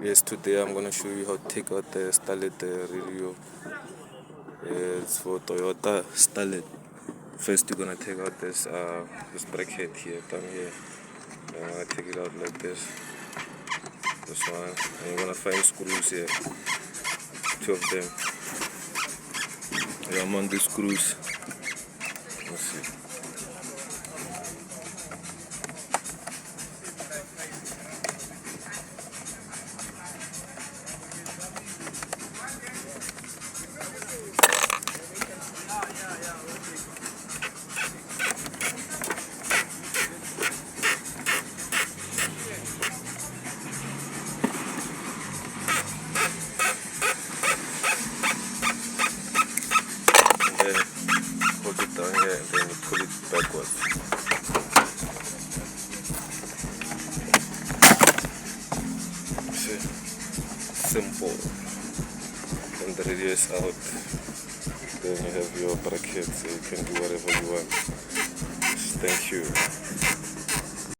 Yes, today I'm gonna show you how to take out the starlet radio. It's for Toyota starlet. First, you're gonna take out this bracket here, down here. I'm gonna take it out like this. This one, and you're gonna find screws here, 2 of them. Yeah, I'm on the screws. Let's see. And then hold it down here, and then you pull it backwards. See, simple. And the radio is out. Then you have your bracket, so you can do whatever you want. Thank you.